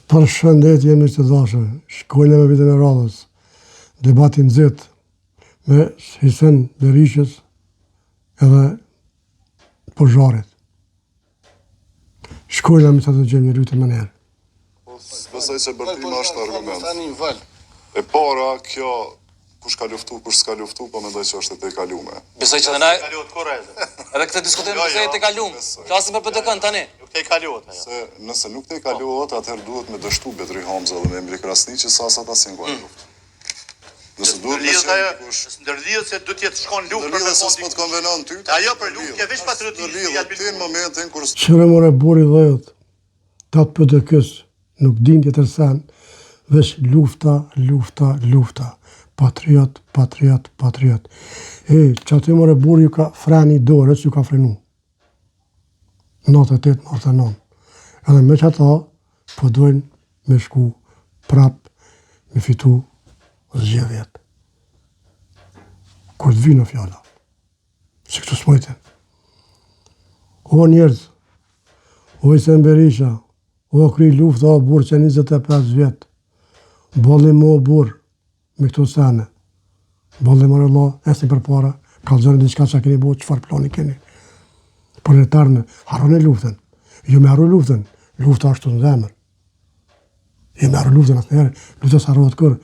Për shëndetje me të dashur, shkojnë me vitën e radhës, debatin nxehtë me Hisen Berishës edhe Pozharit. Shkojnë me të gjejmë një rytë më njerë. Besoj se bërtima është argument. E para, kjo kush ka luftu, kush s'ka luftu, po mendoj që është e te kalume. Besoj që dhe na... Edhe këtë diskutojmë se e te kalume. Flasim për PDK-n tani. Nuk te kaluat. Se nëse nuk te kaluat, atëherë duhet me dështu Betri Hamza dhe me Emri Krasniqi sa ata asin kuaj luftë. Nëse duhet me qenë dikush... Ndërlidhet se du t'jetë shkon luftë për ndërlidhet se s'po të konvenon ty. Ajo për luftë, veç patriotisë. Ndërlidhet ti në momentin kur... Qëre more buri dhejët, tatë PDK-s nuk din tjetër sen, veç lufta. Patriot. Që aty more buri ju ka freni dorës, ju ka frenu. 98, 99. Edhe me që ata, po dojnë me shku prap, me fitu zgjedhjet. Kur të vinë fjalla. Se këtu s'mojten. O njerëz, o Hisen Berisha, o kry lufta o burë që 25 vjetë, bolli më o burë, me këto sene. Bolli më rëllo, esni për para, kalëzërën diçka që keni bo, qëfar plani keni. Proletarënë, harroni luftën. Jo me harru luftën, lufta është të në zemër. Jo me harru luftën asë njerë, lufta së harruat kërë.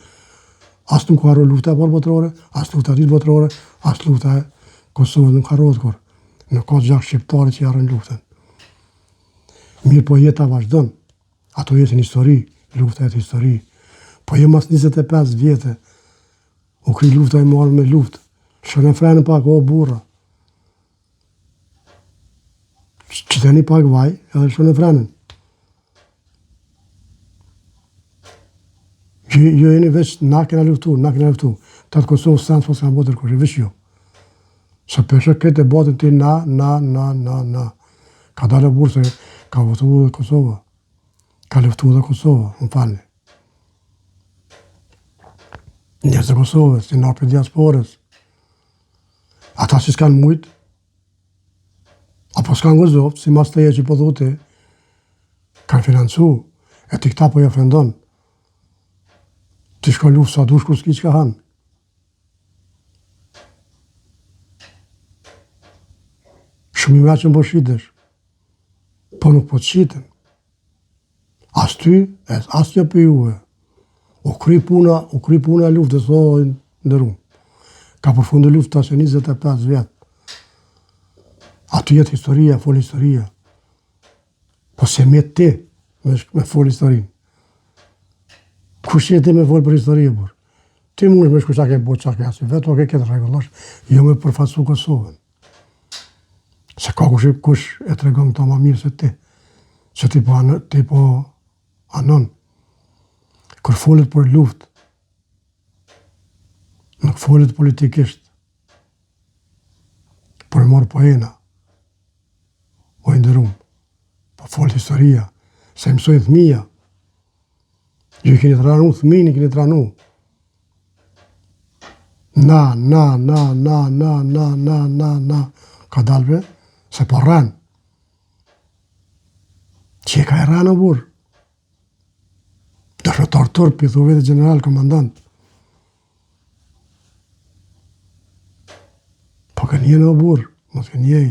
Asë nuk harru lufta e borë botërore, asë lufta e ditë botërore, asë lufta e Kosovë nuk harruat kërë. Nuk ka gjak shqiptari që harrën luftën. Mirë po jeta vazhdon, ato jetin histori, lufta jetë histori. Po jo mas 25 vjetë, u kry lufta e marrë me luftë. Shënë e frenë pak, o burra. Qëteni pak vaj, edhe shënë e frenën. Jo jeni veç, na kena luftu. Tatë Kosovë sens po s'ka botër kërë, veç jo. Se përshë këtë e botën ti na. Ka dalë burë se ka votu dhe Kosovë. Ka luftu dhe Kosovë, më falni. Njerëz të Kosovës, si narë për diasporës. Ata që s'kanë mujtë, apo s'kanë gëzovë, si mas të e që po dhute, kanë financu, e ti këta po i ofendon. Ti shko luftë sa dush kur s'ki që ka hanë. Shumë i me që më po shitesh, po nuk po të shiten. As ty, as që për juve. U kry puna luftës, o ndërum. Ka përfundu lufta që 25 vjetë. Aty jetë historia, fol historia. Po se me ti, me fol historinë. Kush jetë ti me fol për historie, bur? Ti mund me shku qa ke bo, qa ke asi, vetë o ke këtë regullash, jo me përfatsu Kosovën. Se ka kush e tregon këta ma mirë se ti. Që ti po anon. Kër folet për luft, nuk folet politikisht, për morë poena, o ndërum, po folet historia, se mësojnë thmija, ju i keni të ranu, thmini keni të ranu. Na, ka dalve, se po rranë. Që ka e rranë o burë? Dëshëtar tërë, për thuve dhe general, komandant. Po kënë jenë o burë, mos kënë jej.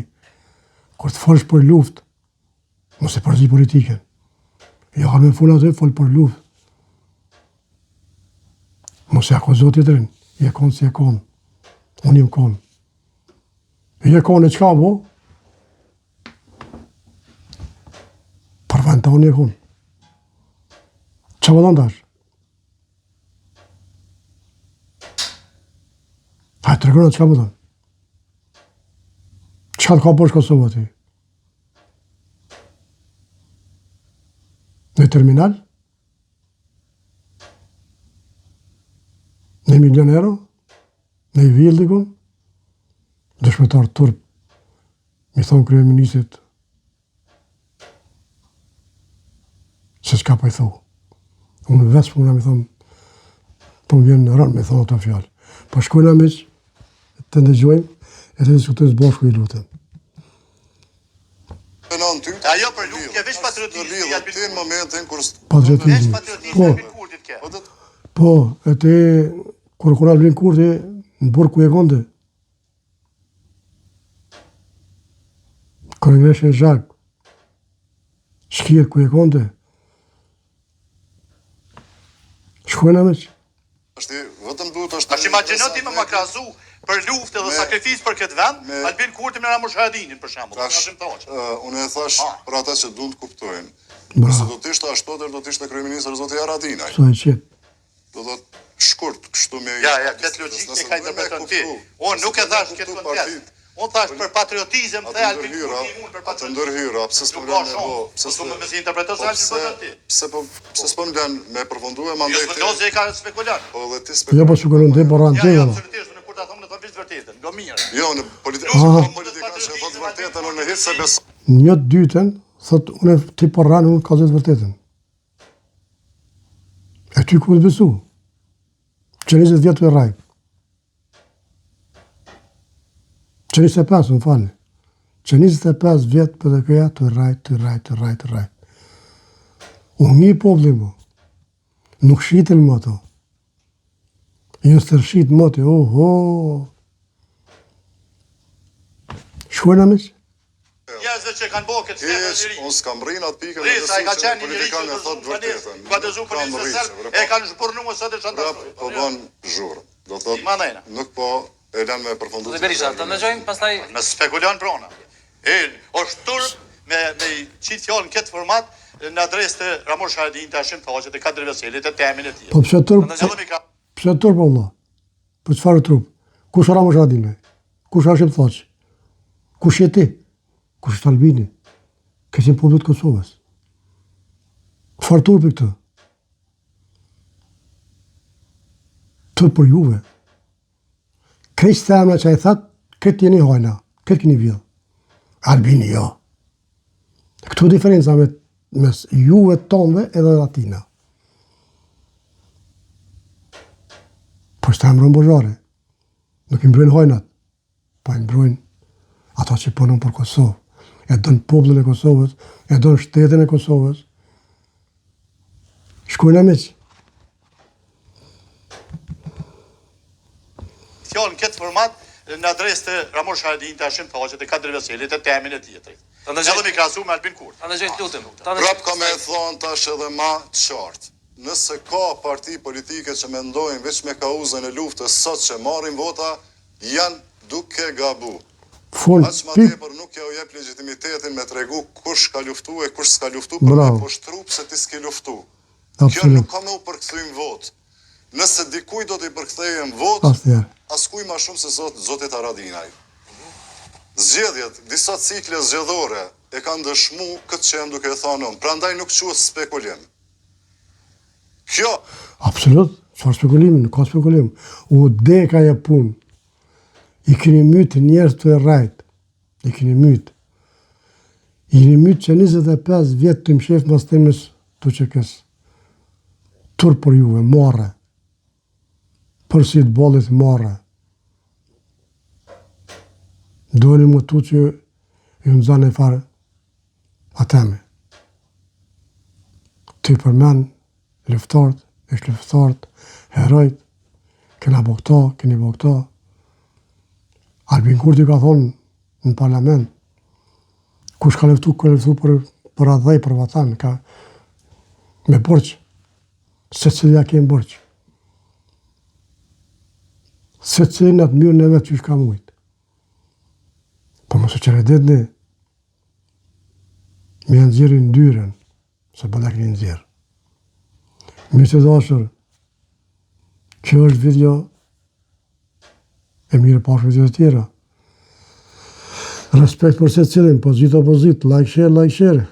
Kur të folsh për luft, mos e përzi politiken. Jo ka me full atë, fol për luft. Mos e akuzot i tërin, je konë si je konë. Unë jem konë. Je konë e qka, bo? Për vend të unë je konë. Qa vëllon tash? Hajtë të regonat qa vëllon? Qa të ka përsh Kosovë ati? Në terminal? Në €1 milion? Në i villë dikun? Dëshmetar turp, mi thonë kryeministit, se s'ka po i thonë. Unë vesë për nga mi thonë, po më vjenë në rënë me thonë ato fjallë. Po shkojnë amiq, të ndëgjojmë, e të diskutojnë së bashku i lutëm. Në ty. Ajo për luftë ke veç patriotizmi, Lidhë Albin ti në momentin kur Veç Patriotizmi. patriotizmi Po, Albin Kurtit ke. po, e ti, kur Albin Kurti, në burë ku e konde, kër ngreshën zhak, shkirë ku e konde, shkojnë me që. Vetëm duhet është... Tash imagjino ti me ma krahasu për luftë dhe sakrificë për këtë vend, Albin Kurti me Ramush Haradinin për shembull. Unë e thash për ata që duan të kuptojnë. Bra. Nëse do të ishte ashtoter, do të ishte kryeministër zoti Haradinaj. Sa e qetë. Do të shkurt kështu me... Ja, këtë logjikë e ka interpreton ti. Unë nuk e thash këtë kontekst. Unë thash për patriotizëm the Albin Kurti unë për Atë patriotizëm. ndërhyra, pse s'po Nuk vlen ka me bo... shumë. Po më si interpreton Albin Kurti ti. Pse s'po vlen me përfundu e Jo, mandej s'vendosi e ka spekulan. Po dhe ti Jo, po shukërën dhe boran Ja, të absolutisht, unë kur ta them në thonë vërtetën. Do mirë. Jo, në politikan që thotë vërtetën, unë hiç se besoj. Një të dytën, thot, unë ti porran, unë ka zëtë vërtetën. E ty ku të besu? Që 20 vjetë të rajt. Që 25, më falë. Që 25 vjetë për dhe këja të rajt. Unë një pobli mu. Nuk shqitin më ato. Jënë së të rshqit më të, oho. Shkojnë me që? Njerëzve që kanë bërë këtë shtetë të ri. Unë s'kam rrinë atë pikën Risa e ka qenë një njëri që politikanë të e thotë vërtetën. ka të zumë për një sësër, e kanë zhburnu më sot e shantashtu. Po bën zhurë. Do thotë, Manajna. nuk po e lanë me përfundu. Zoti Berisha, të ndëgjojmë pastaj Me spekulon prona. Është turp me qitë fjallë në këtë format në adres të Ramush Haradin të Hashim Thaqet e Kadri Veselit e temin e tij. Po pse turp? Ndëgjojmë ka Pse turp, Allah? Për çfarë trup? Kush Ramush Haradinaj? Kush Hashim Thaqi? Kush je ti? Kush është Albini? Kësim poblet Kosovës. Çfarë turpi këtë? Turp për juve. Kreç të emra që e thatë, këtë jeni hojna, këtë keni vjellë. Albini, jo. Këtu diferenca mes juve tonëve edhe latina. Po shtë emrën bojare. Nuk i mbrojnë hojnat, pa i mbrojnë ata që punën për Kosovë. E dënë poblën e Kosovës, e dënë shtetin e Kosovës. Shkojnë me që. fjallë në këtë format në adres të Ramush Haradin të Hashim Thaqet e Kadri Veselit e temin e tjetrit. Edhe mi krahasu me Albin Kurti. Ta ndëgjojmë lutem. Prap ka me thonë tash edhe ma qartë. Nëse ka parti politike që mendojnë veç me kauzën e luftës sot që marrin vota, janë duke gabu. Aq ma tepër nuk ja u jep legitimitetin me tregu kush ka luftu e kush s'ka luftu për me poshtru pse ti s'ke luftu. Kjo nuk ka me u përkthym vot. Nëse dikuj do t'i përkthejem vot, askuj ma shumë se zotit Haradinaj. Zgjedhjet, disa cikle zgjedhore e kanë dëshmu këtë që jam duke e thonë unë, prandaj nuk quhet spekulim. Kjo... Absolut, çfarë spekulimi, nuk ka spekulim. U deka e punë. I keni mytë njerëz të rajt. I keni mytë. I keni mytë që 25 vjetë të mshef mas temës të që kësë. Tur për juve, marre. Për si të bolit marre. Dojnë më tu që ju në zanë e farë ateme. Të i përmen luftarët, ish luftarët, herojt, kena bo këta. Albin Kurti ka thonë në parlament, kush ka luftu për adhej, për vatan, ka me borç, se cilja kemë borç. Se cilin atë mjërë në vetë që shka mujtë. Po mësë që redet ne, me janë zirë në dyren, se bëllak një në zirë. Mirë të dashur, kjo është video, e mirë pashë video të tjera. Respekt për se cilin, pozit opozit, like, share,